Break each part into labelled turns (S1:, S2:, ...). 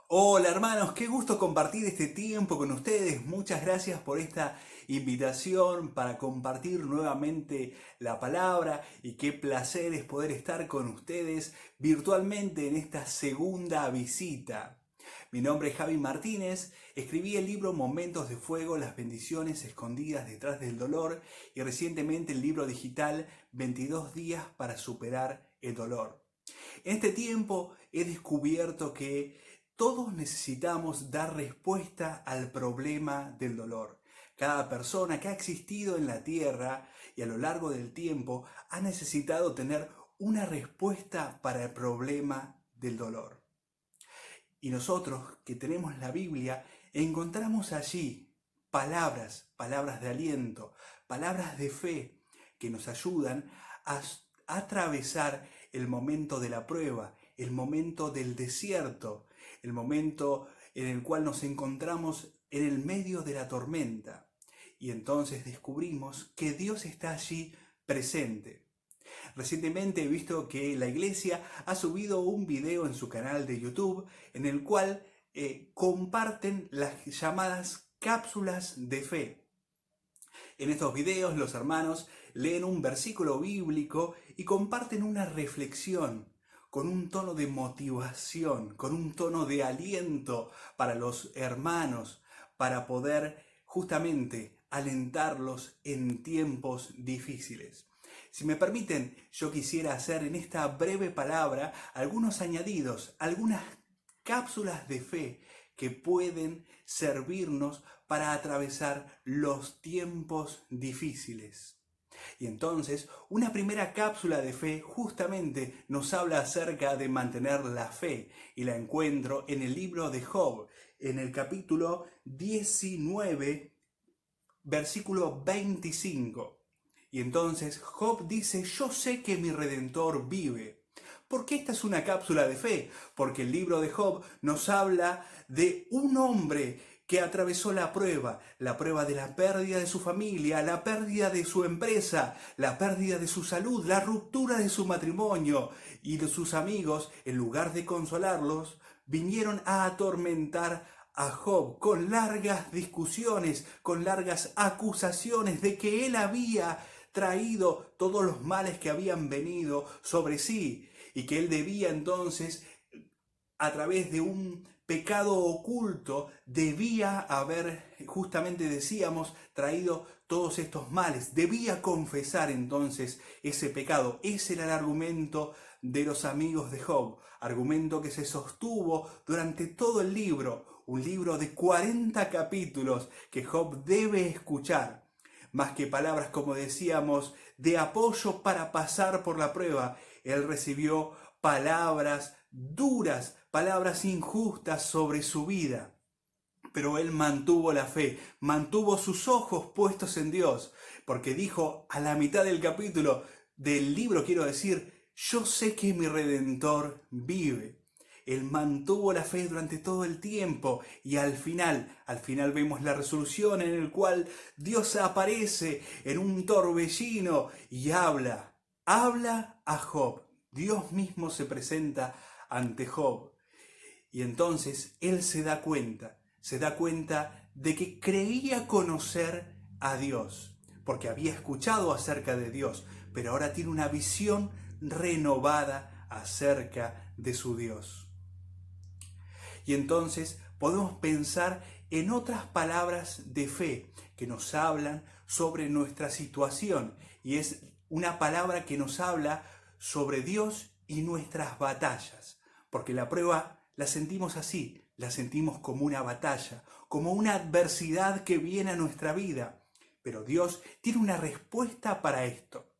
S1: Hola hermanos, qué gusto compartir este tiempo con ustedes. Muchas gracias por esta invitación para compartir nuevamente la palabra y qué placer es poder estar con ustedes virtualmente en esta segunda visita. Mi nombre es Javi Martínez, escribí el libro Momentos de Fuego, las bendiciones escondidas detrás del dolor y recientemente el libro digital 22 días para superar el dolor. En este tiempo he descubierto que todos necesitamos dar respuesta al problema del dolor. Cada persona que ha existido en la tierra y a lo largo del tiempo ha necesitado tener una respuesta para el problema del dolor. Y nosotros que tenemos la Biblia, encontramos allí palabras de aliento, palabras de fe que nos ayudan a atravesar el momento de la prueba, el momento del desierto, el momento en el cual nos encontramos en el medio de la tormenta. Y entonces descubrimos que Dios está allí presente. Recientemente he visto que la iglesia ha subido un video en su canal de YouTube en el cual comparten las llamadas cápsulas de fe. En estos videos los hermanos leen un versículo bíblico y comparten una reflexión con un tono de motivación, con un tono de aliento para los hermanos, para poder justamente alentarlos en tiempos difíciles. Si me permiten, yo quisiera hacer en esta breve palabra algunos añadidos, algunas cápsulas de fe que pueden servirnos para atravesar los tiempos difíciles. Y entonces, una primera cápsula de fe justamente nos habla acerca de mantener la fe, y la encuentro en el libro de Job, en el capítulo 19, versículo 25. Y entonces Job dice: yo sé que mi Redentor vive. ¿Por qué esta es una cápsula de fe? Porque el libro de Job nos habla de un hombre que atravesó la prueba de la pérdida de su familia, la pérdida de su empresa, la pérdida de su salud, la ruptura de su matrimonio, y de sus amigos, en lugar de consolarlos, vinieron a atormentar a Job con largas discusiones, con largas acusaciones de que él había traído todos los males que habían venido sobre sí y que él debía entonces, a través de un pecado oculto, debía haber, justamente decíamos, traído todos estos males. Debía confesar entonces ese pecado. Ese era el argumento de los amigos de Job, argumento que se sostuvo durante todo el libro, un libro de 40 capítulos que Job debe escuchar. Más que palabras, como decíamos, de apoyo para pasar por la prueba, él recibió palabras duras, palabras injustas sobre su vida. Pero él mantuvo la fe, mantuvo sus ojos puestos en Dios, porque dijo a la mitad del capítulo, del libro quiero decir: yo sé que mi Redentor vive. Él mantuvo la fe durante todo el tiempo y al final vemos la resolución en el cual Dios aparece en un torbellino y habla a Job. Dios mismo se presenta ante Job. Y entonces él se da cuenta de que creía conocer a Dios, porque había escuchado acerca de Dios, pero ahora tiene una visión renovada acerca de su Dios. Y entonces podemos pensar en otras palabras de fe que nos hablan sobre nuestra situación, y es una palabra que nos habla sobre Dios y nuestras batallas, porque la prueba la sentimos así, la sentimos como una batalla, como una adversidad que viene a nuestra vida, pero Dios tiene una respuesta para esto.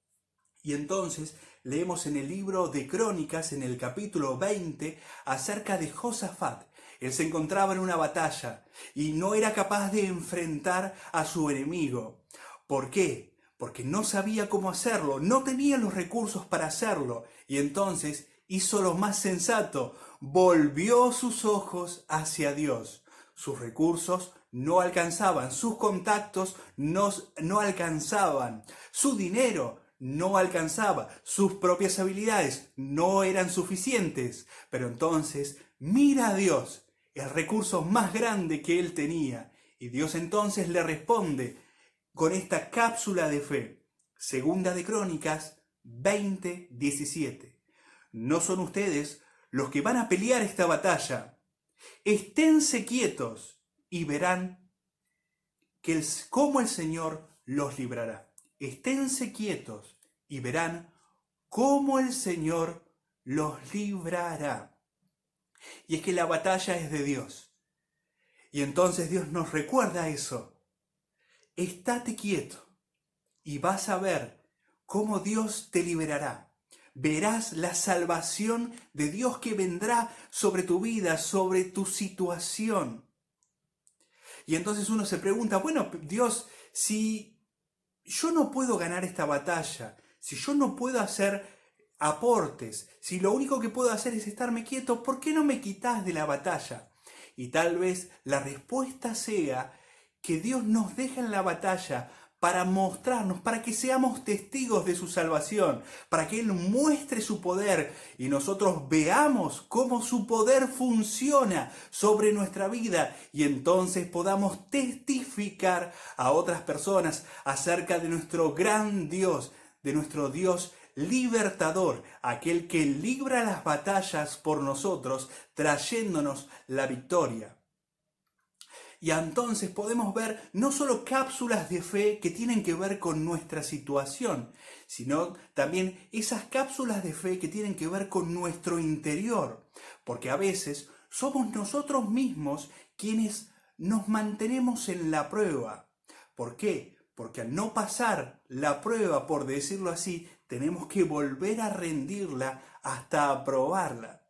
S1: Y entonces leemos en el libro de Crónicas, en el capítulo 20, acerca de Josafat. Él se encontraba en una batalla y no era capaz de enfrentar a su enemigo. ¿Por qué? Porque no sabía cómo hacerlo, no tenía los recursos para hacerlo. Y entonces hizo lo más sensato, volvió sus ojos hacia Dios. Sus recursos no alcanzaban, sus contactos no alcanzaban, su dinero no alcanzaba, sus propias habilidades no eran suficientes. Pero entonces mira a Dios. el recurso más grande que él tenía. Y Dios entonces le responde con esta cápsula de fe. Segunda de Crónicas 20:17. No son ustedes los que van a pelear esta batalla. Esténse quietos y verán cómo el Señor los librará. Esténse quietos y verán cómo el Señor los librará. Y es que la batalla es de Dios. Y entonces Dios nos recuerda eso. Estate quieto y vas a ver cómo Dios te liberará. Verás la salvación de Dios que vendrá sobre tu vida, sobre tu situación. Y entonces uno se pregunta, bueno, Dios, si yo no puedo ganar esta batalla, si yo no puedo hacer aportes, si lo único que puedo hacer es estarme quieto, ¿por qué no me quitas de la batalla? Y tal vez la respuesta sea que Dios nos deja en la batalla para mostrarnos, para que seamos testigos de su salvación, para que Él muestre su poder y nosotros veamos cómo su poder funciona sobre nuestra vida y entonces podamos testificar a otras personas acerca de nuestro gran Dios, de nuestro Dios libertador, aquel que libra las batallas por nosotros, trayéndonos la victoria. Y entonces podemos ver no solo cápsulas de fe que tienen que ver con nuestra situación, sino también esas cápsulas de fe que tienen que ver con nuestro interior. Porque a veces somos nosotros mismos quienes nos mantenemos en la prueba. ¿Por qué? Porque al no pasar la prueba, por decirlo así, tenemos que volver a rendirla hasta aprobarla.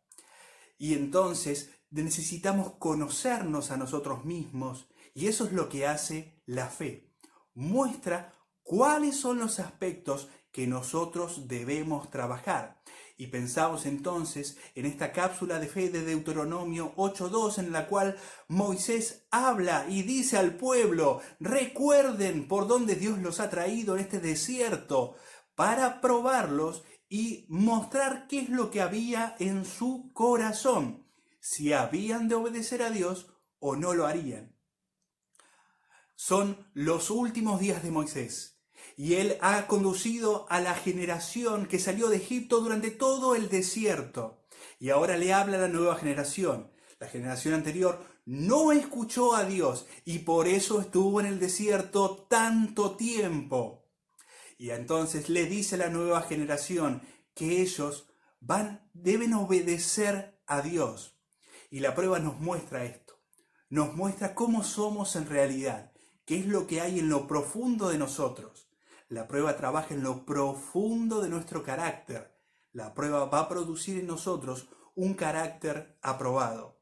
S1: Y entonces necesitamos conocernos a nosotros mismos y eso es lo que hace la fe. Muestra cuáles son los aspectos que nosotros debemos trabajar. Y pensamos entonces en esta cápsula de fe de Deuteronomio 8:2 en la cual Moisés habla y dice al pueblo, recuerden por dónde Dios los ha traído en este desierto para probarlos y mostrar qué es lo que había en su corazón, si habían de obedecer a Dios o no lo harían. Son los últimos días de Moisés y él ha conducido a la generación que salió de Egipto durante todo el desierto y ahora le habla a la nueva generación. La generación anterior no escuchó a Dios y por eso estuvo en el desierto tanto tiempo. Y entonces le dice a la nueva generación que ellos deben obedecer a Dios. Y la prueba nos muestra esto. Nos muestra cómo somos en realidad, qué es lo que hay en lo profundo de nosotros. La prueba trabaja en lo profundo de nuestro carácter. La prueba va a producir en nosotros un carácter aprobado.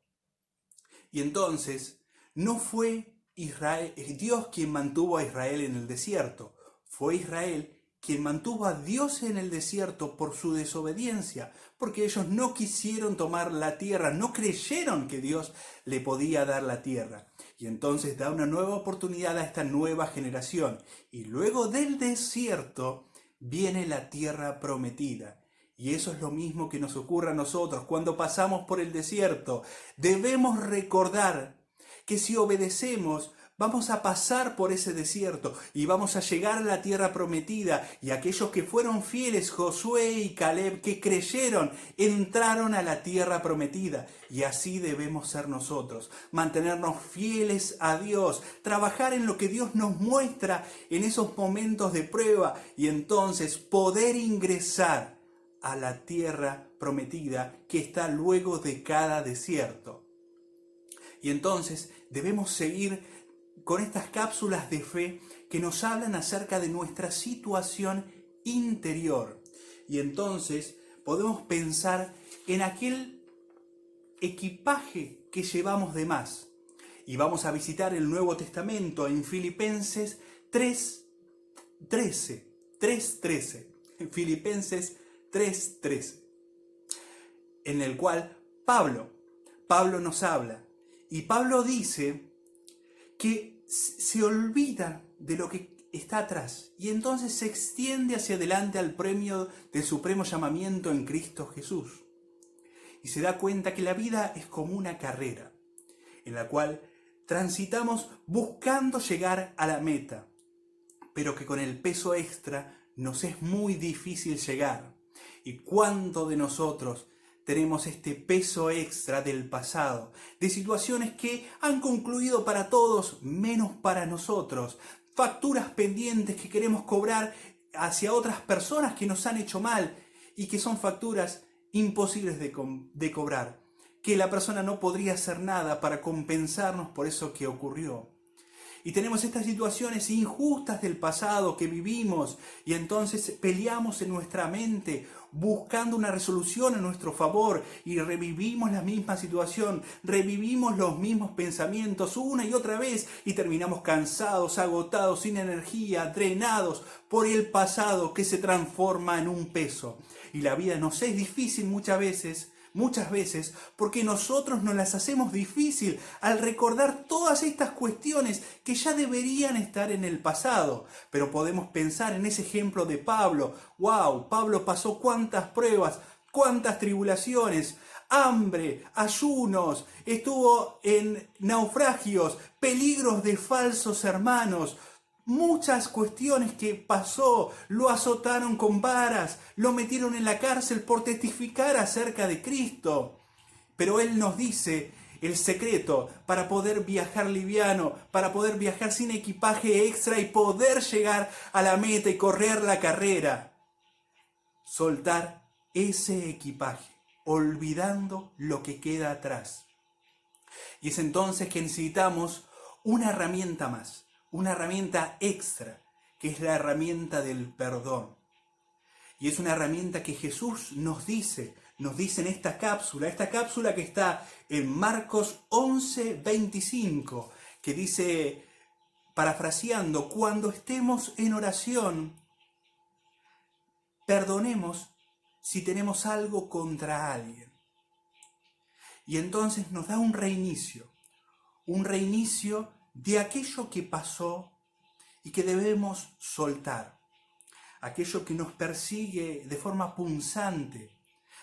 S1: Y entonces, no fue Dios quien mantuvo a Israel en el desierto. Fue Israel quien mantuvo a Dios en el desierto por su desobediencia, porque ellos no quisieron tomar la tierra, no creyeron que Dios le podía dar la tierra. Y entonces da una nueva oportunidad a esta nueva generación. Y luego del desierto viene la tierra prometida. Y eso es lo mismo que nos ocurre a nosotros cuando pasamos por el desierto. Debemos recordar que si obedecemos, vamos a pasar por ese desierto y vamos a llegar a la tierra prometida. Y aquellos que fueron fieles, Josué y Caleb, que creyeron, entraron a la tierra prometida. Y así debemos ser nosotros, mantenernos fieles a Dios, trabajar en lo que Dios nos muestra en esos momentos de prueba y entonces poder ingresar a la tierra prometida que está luego de cada desierto. Y entonces debemos seguir con estas cápsulas de fe que nos hablan acerca de nuestra situación interior. Y entonces podemos pensar en aquel equipaje que llevamos de más. Y vamos a visitar el Nuevo Testamento en Filipenses 3:13. Filipenses 3:13. En el cual Pablo nos habla. Y Pablo dice que se olvida de lo que está atrás y entonces se extiende hacia adelante al premio del supremo llamamiento en Cristo Jesús. Y se da cuenta que la vida es como una carrera en la cual transitamos buscando llegar a la meta, pero que con el peso extra nos es muy difícil llegar. ¿Y cuánto de nosotros tenemos este peso extra del pasado, de situaciones que han concluido para todos menos para nosotros, facturas pendientes que queremos cobrar hacia otras personas que nos han hecho mal y que son facturas imposibles de cobrar, que la persona no podría hacer nada para compensarnos por eso que ocurrió? Y tenemos estas situaciones injustas del pasado que vivimos y entonces peleamos en nuestra mente buscando una resolución a nuestro favor y revivimos la misma situación, revivimos los mismos pensamientos una y otra vez y terminamos cansados, agotados, sin energía, drenados por el pasado que se transforma en un peso. Y la vida nos es difícil muchas veces, porque nosotros nos las hacemos difícil al recordar todas estas cuestiones que ya deberían estar en el pasado. Pero podemos pensar en ese ejemplo de Pablo. ¡Wow! Pablo pasó cuántas pruebas, cuántas tribulaciones, hambre, ayunos, estuvo en naufragios, peligros de falsos hermanos. Muchas cuestiones que pasó, lo azotaron con varas, lo metieron en la cárcel por testificar acerca de Cristo. Pero Él nos dice el secreto para poder viajar liviano, para poder viajar sin equipaje extra y poder llegar a la meta y correr la carrera. Soltar ese equipaje, olvidando lo que queda atrás. Y es entonces que necesitamos una herramienta más. Una herramienta extra, que es la herramienta del perdón. Y es una herramienta que Jesús nos dice en esta cápsula que está en Marcos 11:25, que dice, parafraseando, cuando estemos en oración, perdonemos si tenemos algo contra alguien. Y entonces nos da un reinicio de aquello que pasó y que debemos soltar, aquello que nos persigue de forma punzante,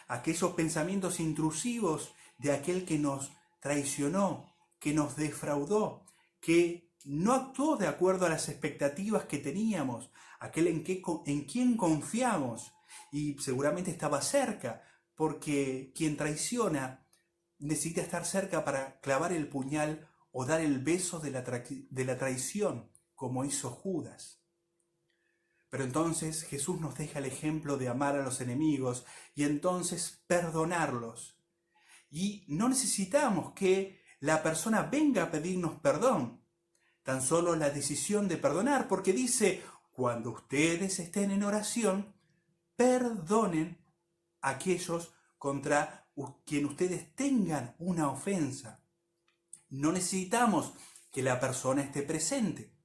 S1: aquellos pensamientos intrusivos de aquel que nos traicionó, que nos defraudó, que no actuó de acuerdo a las expectativas que teníamos, aquel en quien confiamos y seguramente estaba cerca, porque quien traiciona necesita estar cerca para clavar el puñal o dar el beso de la traición, como hizo Judas. Pero entonces Jesús nos deja el ejemplo de amar a los enemigos y entonces perdonarlos. Y no necesitamos que la persona venga a pedirnos perdón, tan solo la decisión de perdonar, porque dice, cuando ustedes estén en oración, perdonen a aquellos contra quien ustedes tengan una ofensa. No necesitamos que la persona esté presente,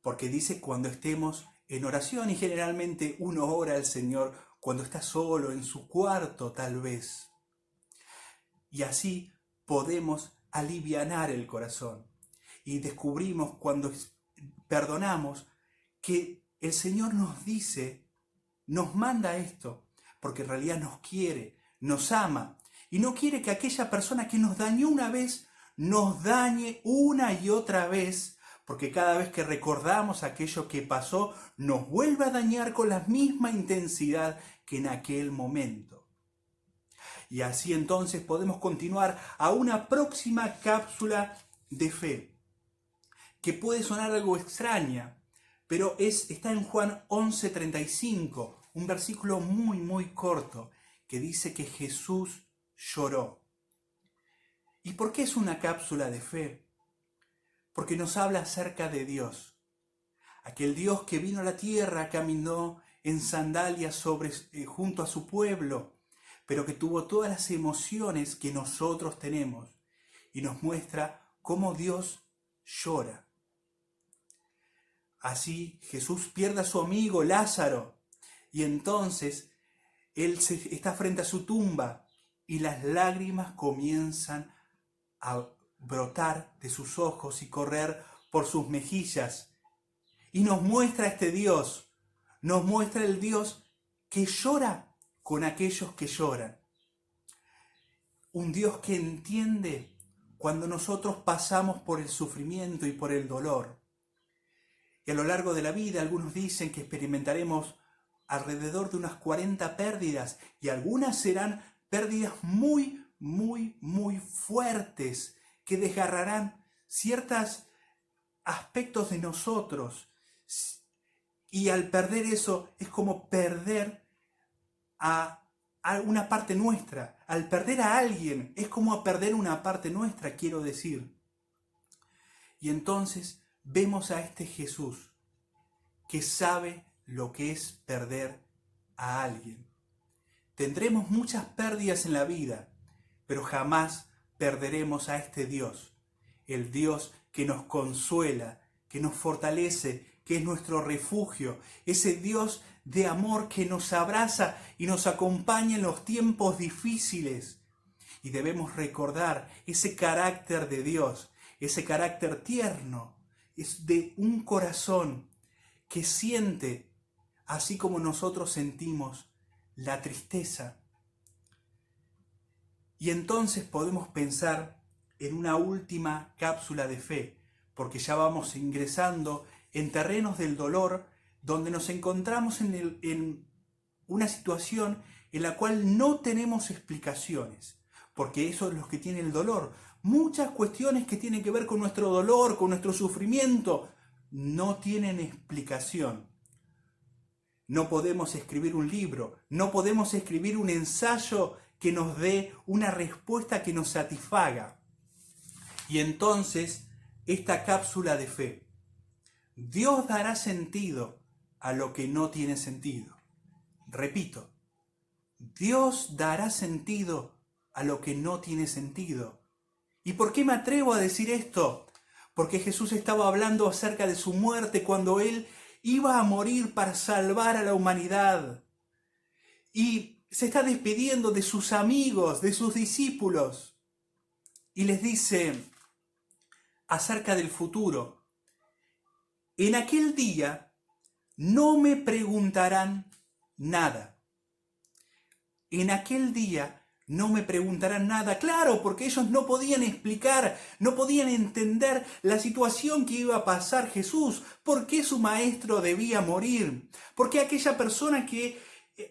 S1: porque dice cuando estemos en oración, y generalmente uno ora al Señor cuando está solo en su cuarto tal vez. Y así podemos alivianar el corazón y descubrimos cuando perdonamos que el Señor nos dice, nos manda esto, porque en realidad nos quiere, nos ama y no quiere que aquella persona que nos dañó una vez nos dañe una y otra vez, porque cada vez que recordamos aquello que pasó, nos vuelve a dañar con la misma intensidad que en aquel momento. Y así entonces podemos continuar a una próxima cápsula de fe, que puede sonar algo extraña, pero está en Juan 11:35, un versículo muy, muy corto, que dice que Jesús lloró. ¿Y por qué es una cápsula de fe? Porque nos habla acerca de Dios. Aquel Dios que vino a la tierra, caminó en sandalias junto a su pueblo, pero que tuvo todas las emociones que nosotros tenemos y nos muestra cómo Dios llora. Así Jesús pierde a su amigo Lázaro y entonces él está frente a su tumba y las lágrimas comienzan a brotar de sus ojos y correr por sus mejillas. Y nos muestra este Dios, nos muestra el Dios que llora con aquellos que lloran. Un Dios que entiende cuando nosotros pasamos por el sufrimiento y por el dolor. Y a lo largo de la vida algunos dicen que experimentaremos alrededor de unas 40 pérdidas, y algunas serán pérdidas muy, muy, muy fuertes que desgarrarán ciertos aspectos de nosotros. Y al perder eso es como perder a una parte nuestra. Al perder a alguien es como perder una parte nuestra, quiero decir. Y entonces vemos a este Jesús que sabe lo que es perder a alguien. Tendremos muchas pérdidas en la vida, pero jamás perderemos a este Dios, el Dios que nos consuela, que nos fortalece, que es nuestro refugio, ese Dios de amor que nos abraza y nos acompaña en los tiempos difíciles. Y debemos recordar ese carácter de Dios, ese carácter tierno, es de un corazón que siente, así como nosotros sentimos, la tristeza. Y entonces podemos pensar en una última cápsula de fe, porque ya vamos ingresando en terrenos del dolor, donde nos encontramos en una situación en la cual no tenemos explicaciones, porque eso es lo que tiene el dolor. Muchas cuestiones que tienen que ver con nuestro dolor, con nuestro sufrimiento, no tienen explicación. No podemos escribir un libro, no podemos escribir un ensayo que nos dé una respuesta que nos satisfaga. Y entonces, esta cápsula de fe. Dios dará sentido a lo que no tiene sentido. Repito, Dios dará sentido a lo que no tiene sentido. ¿Y por qué me atrevo a decir esto? Porque Jesús estaba hablando acerca de su muerte cuando Él iba a morir para salvar a la humanidad. Y se está despidiendo de sus amigos, de sus discípulos. Y les dice acerca del futuro: en aquel día no me preguntarán nada. En aquel día no me preguntarán nada. Claro, porque ellos no podían explicar, no podían entender la situación que iba a pasar Jesús, por qué su maestro debía morir, por qué aquella persona que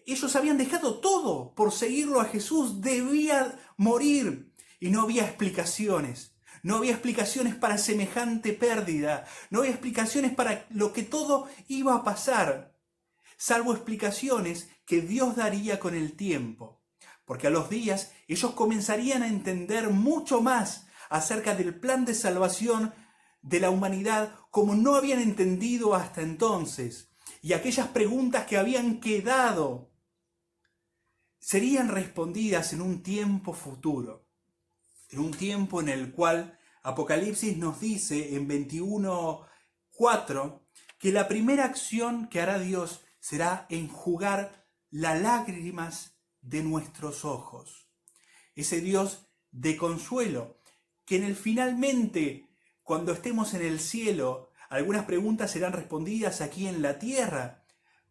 S1: ellos habían dejado todo por seguirlo a Jesús debía morir. Y no había explicaciones. No había explicaciones para semejante pérdida. No había explicaciones para lo que todo iba a pasar, salvo explicaciones que Dios daría con el tiempo. Porque a los días ellos comenzarían a entender mucho más acerca del plan de salvación de la humanidad como no habían entendido hasta entonces. Y aquellas preguntas que habían quedado serían respondidas en un tiempo futuro. En un tiempo en el cual Apocalipsis nos dice en 21:4 que la primera acción que hará Dios será enjugar las lágrimas de nuestros ojos. Ese Dios de consuelo, que finalmente, cuando estemos en el cielo, algunas preguntas serán respondidas aquí en la tierra,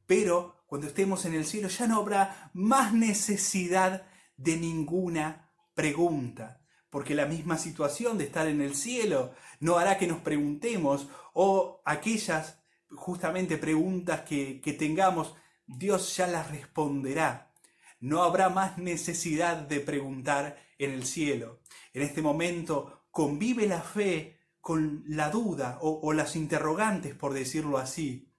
S1: pero cuando estemos en el cielo ya no habrá más necesidad de ninguna pregunta, porque la misma situación de estar en el cielo no hará que nos preguntemos, o aquellas justamente preguntas que tengamos, Dios ya las responderá. No habrá más necesidad de preguntar en el cielo. En este momento convive la fe con la duda o las interrogantes, por decirlo así.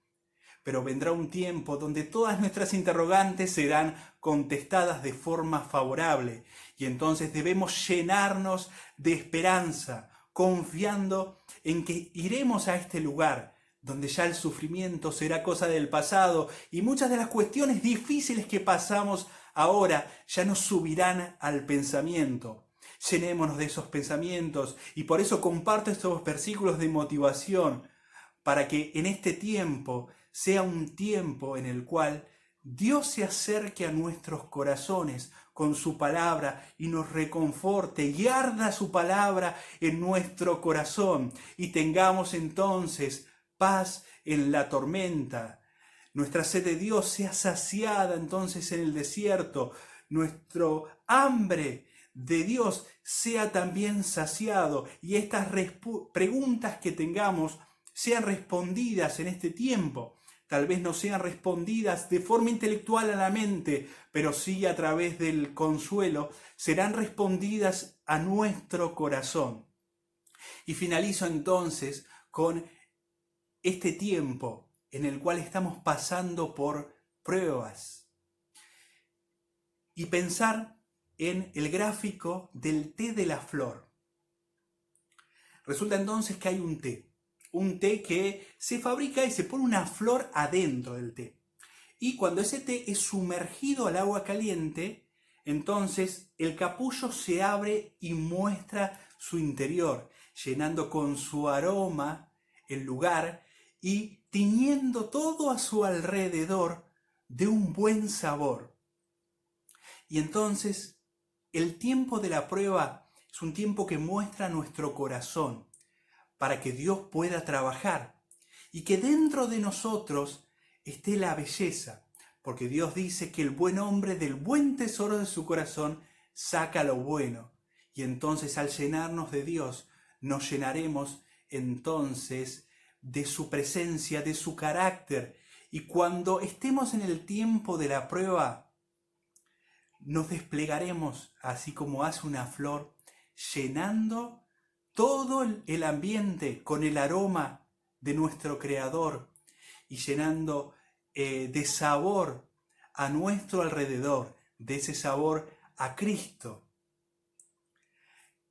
S1: Pero vendrá un tiempo donde todas nuestras interrogantes serán contestadas de forma favorable. Y entonces debemos llenarnos de esperanza, confiando en que iremos a este lugar donde ya el sufrimiento será cosa del pasado y muchas de las cuestiones difíciles que pasamos ahora ya nos subirán al pensamiento. Llenémonos de esos pensamientos, y por eso comparto estos versículos de motivación, para que en este tiempo sea un tiempo en el cual Dios se acerque a nuestros corazones con su palabra y nos reconforte y arda su palabra en nuestro corazón, y tengamos entonces paz en la tormenta. Nuestra sed de Dios sea saciada entonces en el desierto. Nuestro hambre de Dios sea también saciado y estas preguntas que tengamos sean respondidas en este tiempo. Tal vez no sean respondidas de forma intelectual a la mente, pero sí a través del consuelo, serán respondidas a nuestro corazón. Y finalizo entonces con este tiempo en el cual estamos pasando por pruebas. Y pensar en el gráfico del té de la flor. Resulta entonces que hay un té que se fabrica y se pone una flor adentro del té. Y cuando ese té es sumergido al agua caliente, entonces el capullo se abre y muestra su interior, llenando con su aroma el lugar y tiñendo todo a su alrededor de un buen sabor. Y entonces el tiempo de la prueba es un tiempo que muestra nuestro corazón para que Dios pueda trabajar y que dentro de nosotros esté la belleza, porque Dios dice que el buen hombre del buen tesoro de su corazón saca lo bueno. Y entonces al llenarnos de Dios, nos llenaremos entonces de su presencia, de su carácter. Y cuando estemos en el tiempo de la prueba, nos desplegaremos así como hace una flor, llenando todo el ambiente con el aroma de nuestro Creador y llenando de sabor a nuestro alrededor, de ese sabor a Cristo.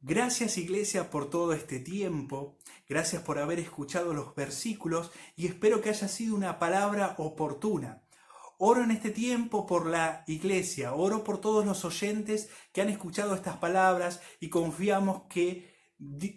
S1: Gracias, Iglesia, por todo este tiempo. Gracias por haber escuchado los versículos y espero que haya sido una palabra oportuna. Oro en este tiempo por la Iglesia, oro por todos los oyentes que han escuchado estas palabras y confiamos que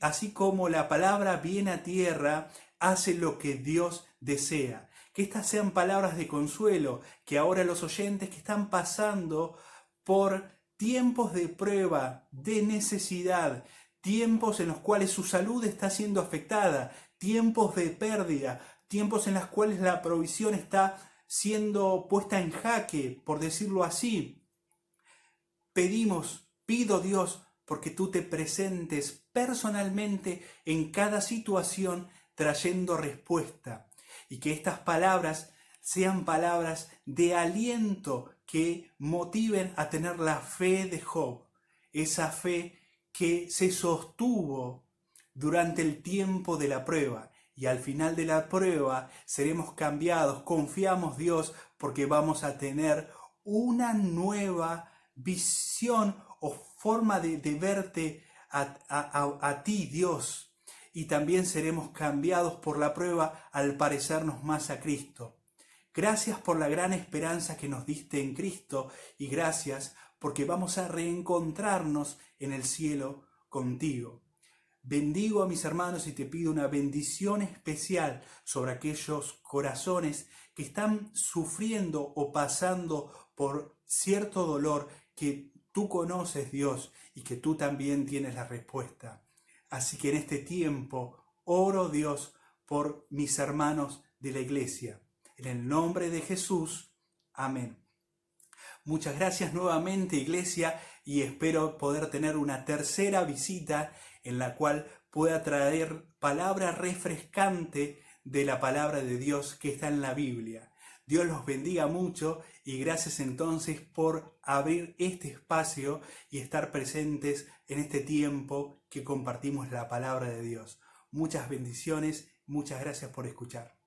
S1: así como la palabra viene a tierra, hace lo que Dios desea. Que estas sean palabras de consuelo, que ahora los oyentes que están pasando por tiempos de prueba, de necesidad, tiempos en los cuales su salud está siendo afectada, tiempos de pérdida, tiempos en los cuales la provisión está siendo puesta en jaque, por decirlo así. Pido Dios, porque tú te presentes personalmente en cada situación trayendo respuesta y que estas palabras sean palabras de aliento que motiven a tener la fe de Job, esa fe que se sostuvo durante el tiempo de la prueba. Y al final de la prueba seremos cambiados, confiamos Dios, porque vamos a tener una nueva visión o forma de verte a ti, Dios. Y también seremos cambiados por la prueba al parecernos más a Cristo. Gracias por la gran esperanza que nos diste en Cristo y gracias porque vamos a reencontrarnos en el cielo contigo. Bendigo a mis hermanos y te pido una bendición especial sobre aquellos corazones que están sufriendo o pasando por cierto dolor que tú conoces, Dios, y que tú también tienes la respuesta. Así que en este tiempo oro, Dios, por mis hermanos de la iglesia. En el nombre de Jesús. Amén. Muchas gracias nuevamente, Iglesia, y espero poder tener una tercera visita en la cual pueda traer palabra refrescante de la palabra de Dios que está en la Biblia. Dios los bendiga mucho y gracias entonces por abrir este espacio y estar presentes en este tiempo que compartimos la palabra de Dios. Muchas bendiciones, muchas gracias por escuchar.